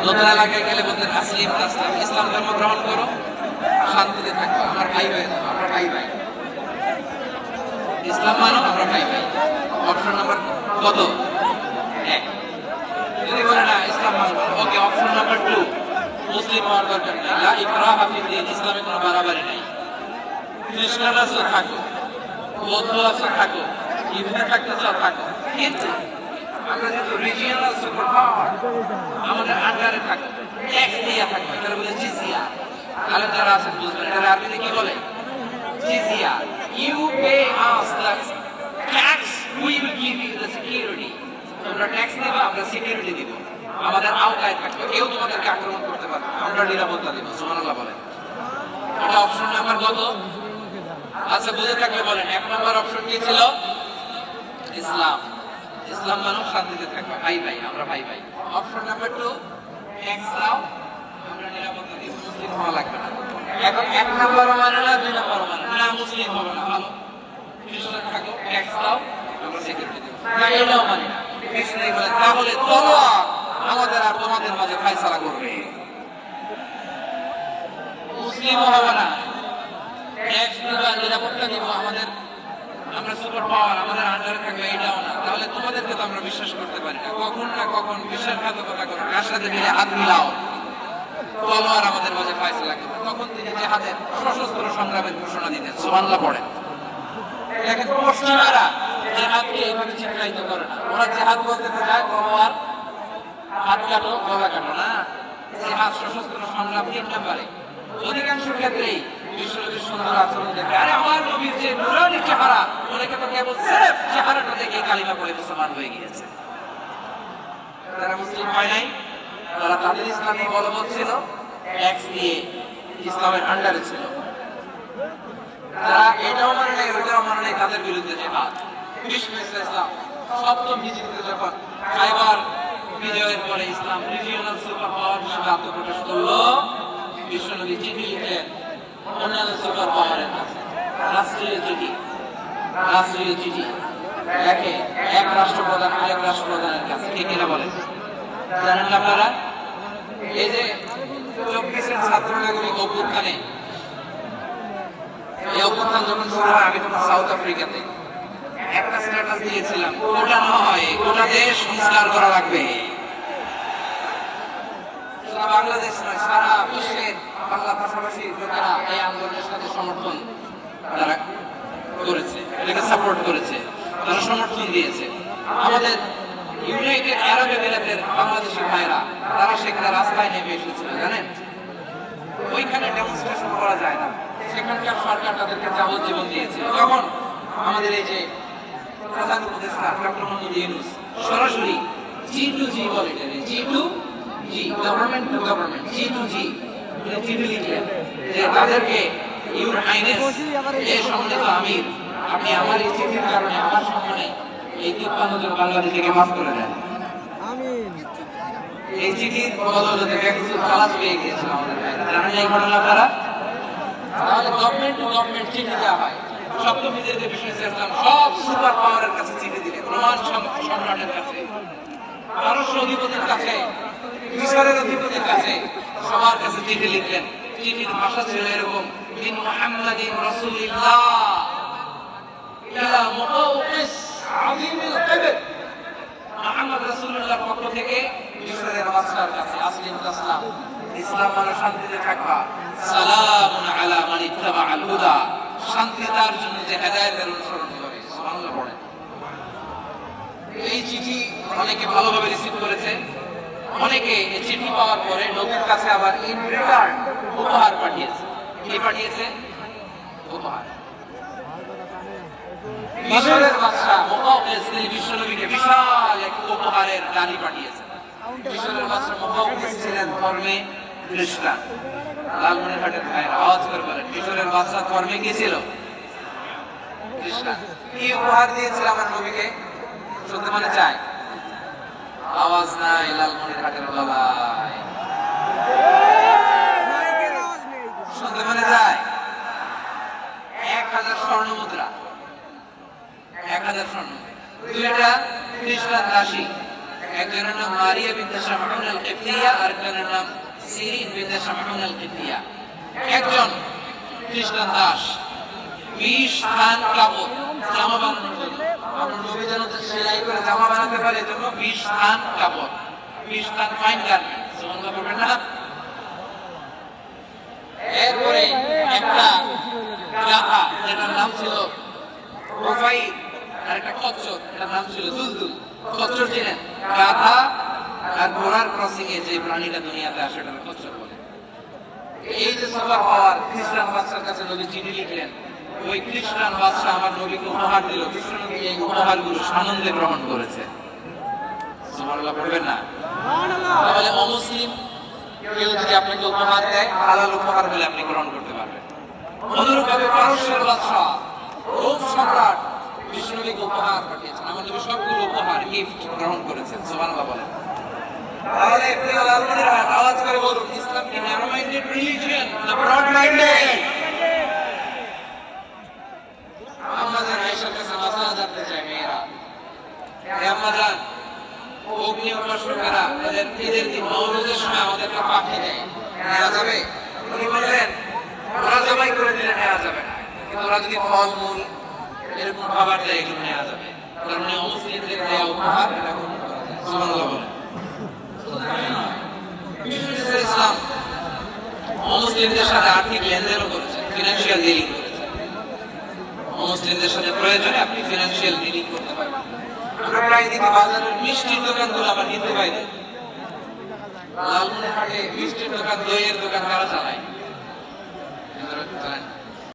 নতুন এলাকায় গেলে বলতেন আসলিম আসলাম, ইসলাম ধর্ম গ্রহণ করো, শান্তিতে থাকো, আমার ভাই ভাই, আমরা ভাই ভাই, ইসলাম মানো, আমরা ভাই ভাই। অপশন নাম্বার কত? এক। যদি বলে না ইসলাম মানবো, ওকে, অপশন নাম্বার 2, মুসলিম হওয়ার দরকার নেই, লা ইকরাহা ফিদ্দীন, ইসলামে কোনো বাড়াবাড়ি নাই। খ্রিস্টান আছো থাকো, বৌদ্ধ আছো থাকো, হিন্দু থাকতে চাও থাকো, কিন্তু আমরা যেহেতু রিজিয়নাল সুপার পাওয়ার, আমাদের আন্ডারে থাকো, ট্যাক্স দিয়ে থাকো, এটা বলে জিজিয়া। আলেম যারা আছেন বুঝবেন, এটা আরবিতে কি বলে? জিজিয়া। You pay us the tax, we will give you the security. তোমরা ট্যাক্স দিবা, আমরা সিকিউরিটি দিব, আমাদের আওতায় থাকবে, কেউ তোমাদেরকে আক্রমণ করতে পারবে না, আমরা নিরাপত্তা দিব। সুবহানাল্লাহ বলেন। এটা অপশন নাম্বার কত? আচ্ছা, বুঝে থাকলে বলেন, 1 নম্বর অপশন কি ছিল? ইসলাম। ইসলাম মানো, শান্তিতে থাকবে, ভাই ভাই, আমরা ভাই ভাই। অপশন নাম্বার 2, ট্যাক্স দাও, আমরা নিরাপত্তা দিব, মুসলিম হওয়া লাগবে না। এখন 1 নম্বরও মানে না, 2 নম্বরও মানে না, মুসলিম হবে না, ভালো, খ্রিস্টান থাকো, ট্যাক্স দাও, আমরা সিকিউরিটি দিব, না এটাও মানে না। খ্রিস্টানই বলে তাহলে তলোয়ার আমাদের আর তোমাদের মাঝে ফায়সালা করবে, মুসলিমও হবে না, ট্যাক্স দিবা, নিরাপত্তা দিব, আমাদের, আমরা সুপার পাওয়ার, আমাদের আন্ডারে থাকবে, এটাও না। তাহলে তোমাদেরকে তো আমরা বিশ্বাস করতে পারি না, কখন না কখন বিশ্বাসঘাতকতা করো, কার সাথে মিলে হাত মিলাও, তলোয়ার আমাদের মাঝে ফায়সালা করবে। তখন তিনি জিহাদের সশস্ত্র সংগ্রামের ঘোষণা দিতেন। সুবহানাল্লাহ পড়েন। দেখেন পশ্চিমারা জিহাদকে এইভাবে চিত্রায়িত করে না, ওরা জিহাদ বলতে চায় তলোয়ার, হাত কাটো, গলা কাটো না, জিহাদ সশস্ত্র সংগ্রাম 3 নম্বরে। অধিকাংশ ক্ষেত্রেই বিশ্বনবীর সুন্দর আচরণ দেখে, আরে আমার নবীর যে নুরানি চেহারা, অনেকে তো কেবল সির্ফ চেহারাটা দেখে কালিমা পড়ে মুসলমান হয়ে গিয়েছে। তারা মুসলিম হয় নাই, তারা তাদের ইসলামী বলবৎ ছিল, ট্যাক্স দিয়ে ইসলামের আন্ডারে ছিল। যারা এটাও মানে নাই, ওইটাও মানে নাই, তাদের বিরুদ্ধে জিহাদ। বিষ্ণু ইসলাম সপ্তম হিজরিতে যখন খাইবার বিজয়ের পরে ইসলাম রিজিওনাল সুপার পাওয়ার হিসেবে আত্মপ্রকাশ করলো, বিশ্বনবী চিঠি লিখলেন অন্যান্য সুপার পাওয়ারের কাছে, রাষ্ট্রীয় চিঠি, রাষ্ট্রীয় চিঠি লেখে এক রাষ্ট্রপ্রধান আরেক রাষ্ট্রপ্রধানের কাছে। কে কিনা বলেন? জানেন না আপনারা? এই যে 24-এর ছাত্র নাগরিক অভ্যুত্থানে, এই অভ্যুত্থান যখন শুরু হয়, আমি তখন সাউথ আফ্রিকাতে একটা স্ট্যাটাস দিয়েছিলাম, কোটা নয়, কোটা দেশ সংস্কার করা লাগবে। সারা বাংলাদেশ নয়, সারা বিশ্বের বাংলা ভাষাভাষী লোকেরা এই আন্দোলনের সাথে সমর্থন তারা করেছে, এটাকে সাপোর্ট করেছে, তারা সমর্থন দিয়েছে। আমাদের ইউনাইটেড আরব এমিরেটের বাংলাদেশি ভাইরা, তারা সেখানে রাস্তায় নেমে এসেছিল, জানেন? ওইখানে ডেমনস্ট্রেশন করা যায় না, সেখানকার সরকার তাদেরকে যাবজ্জীবন দিয়েছে। তখন আমাদের এই যে প্রধান উপদেষ্টা ডক্টর মোহাম্মদ ইউনূস সরাসরি G2G বলে, G2G, government to government, G2G চিঠি লিখলেন যে তাদেরকে, ইউর হাইনেস এ সম্মানিত আমির, আপনি আমার এই চিঠির কারণে আমার সম্মানে এই 53 জন বাংলাদেশিকে মাফ করে দেন। এই চিঠির বদৌলতে কিছু খালাস পেয়ে গিয়েছিল আমাদের ভাইরা, জানেন এই ঘটনা আপনারা? তাহলে গভর্নমেন্ট টু গভর্নমেন্ট চিঠি দেওয়া হয়। সপ্তম হিজরিতে বিষ্ণু ইসলাম সব সুপার পাওয়ারের কাছে চিঠি দিলেন, রোমান সম্রাটের কাছে, পারস্য অধিপতির কাছে, মিশরের অধিপতির কাছে, সবার কাছে চিঠি লিখলেন। চিঠির ভাষা ছিল এরকম, মিন মুহাম্মাদিন রাসূলিল্লাহ ইলা মুকাওকিস আযীমিল কিবর, মুহাম্মদ রাসূলুল্লাহর পক্ষ থেকে মিশরের বাদশার কাছে, আসলিম তাসলাম, ইসলাম মানে শান্তিতে থাকবা, সালামুন আলা মান ইত্তাবাআল হুদা, শান্তি তার জন্য যে হেদায়েতের অনুসরণ করে। সুবহানাল্লাহ পড়েন। এই চিঠি অনেকে ভালোভাবে রিসিভ করেছে, অনেকে এই চিঠি পাওয়ার পরে নবীর কাছে আবার ইন রিটার্ন উপহার পাঠিয়েছে। কি পাঠিয়েছে? উপহার। মিশরের বাদশা মুকাওকিস তিনি বিশ্বনবীকে বিশাল এক উপহারের ডালি পাঠিয়েছে। মিশরের বাদশা মুকাওকিস ছিলেন ধর্মে খ্রিস্টান। লালমনিরহাটের ভাইয়েরা আওয়াজ করে বলেন, মিশরের বাদশা ধর্মে কি ছিল? খ্রিস্টান। কি উপহার দিয়েছিল আমার নবীকে? শুনতে মনে চায়? আওয়াজ নাই লালমনিরহাটের গলায়, শুনতে মনে যায়? 1000 স্বর্ণ মুদ্রা, 1000 স্বর্ণ, 2টা খ্রিস্টান দাসী একজনের নাম মারিয়া বিনতে শামউন আল কিবতিয়া, আরেকজনের নাম সিরিন বিনতে শামউন আল কিবতিয়া। একজন খ্রিস্টান দাস 20 থান কাপড় জামা বানানোর জন্য, আপনার নবী যেন সেলাই করে জামা বানাতে পারে এজন্য 20 থান কাপড়, 20 থান ফাইন গার্মেন্ট, সুবহানাল্লাহ বলবেন না? এরপরে একটা গাধা যেটার নাম ছিল রুফাই, আর একটা খচ্চর এটার নাম ছিল দুলদুল। খচ্চর ছিলেন গাধা আর ঘোড়ার ক্রসিং এ যে প্রাণীটা দুনিয়াতে আসে ওটাকে খচ্চর বলে। এই যে সুপার পাওয়ার খ্রিস্টান বাদশার কাছে নবী চিঠি লিখলেন, ওই খ্রিস্টান বাদশা আমার নবীকে উপহার দিল, কৃষ্ণ নবী এই উপহারগুলো সানন্দে গ্রহণ করেছে। সুবহানাল্লাহ বলবেন না? তাহলে অমুসলিম কেউ যদি আপনাকে উপহার দেয়, হালাল উপহার হলে আপনি গ্রহণ করতে পারবেন। অনুরূপভাবে পারস্যের বাদশা রোম সম্রাট বিষ্ণুকে উপহার পাঠিয়েছেন, আমার নবী সবগুলো উপহার গিফট গ্রহণ করেছেন। সুবহানাল্লাহ বলেন। তাহলে প্রিয় লালমনির হাট আওয়াজ করে বলুন, ইসলাম কি ন্যারো মাইন্ডেড রিলিজিয়ন না ব্রড মাইন্ডেড? আমাদের আয়েশার কাছে মাসালা জানতে চায় মেয়েরা, হে আম্মা জান, অগ্নি উপাসকেরা তাদের ঈদের দিন নওরোজের সময় আমাদেরকে পাখি দেয়, নেওয়া যাবে? উনি বললেন ওরা জবাই করে দিলে নেওয়া যাবে না, কিন্তু ওরা যদি ফল মূল এরকম খাবার দেয় এগুলো নেওয়া যাবে। তার মানে অমুসলিমদের দেওয়া উপহার এটা গ্রহণ করা যায়। সুবহানাল্লাহ বলেন। ইসলাম অমুসলিমদের সাথে আর্থিক লেনদেনও করেছেন, ফিনান্সিয়াল ডিলিং করেছেন। অমুসলিমদের সাথে প্রয়োজনে আপনি ফিনান্সিয়াল ডিলিং করতে পারবেন। আমরা প্রায় দেখি বাজারের মিষ্টির দোকানগুলো আমার হিন্দু ভাইদের, লালমনিরহাটে মিষ্টির দোকান, দইয়ের দোকান কারা চালায়?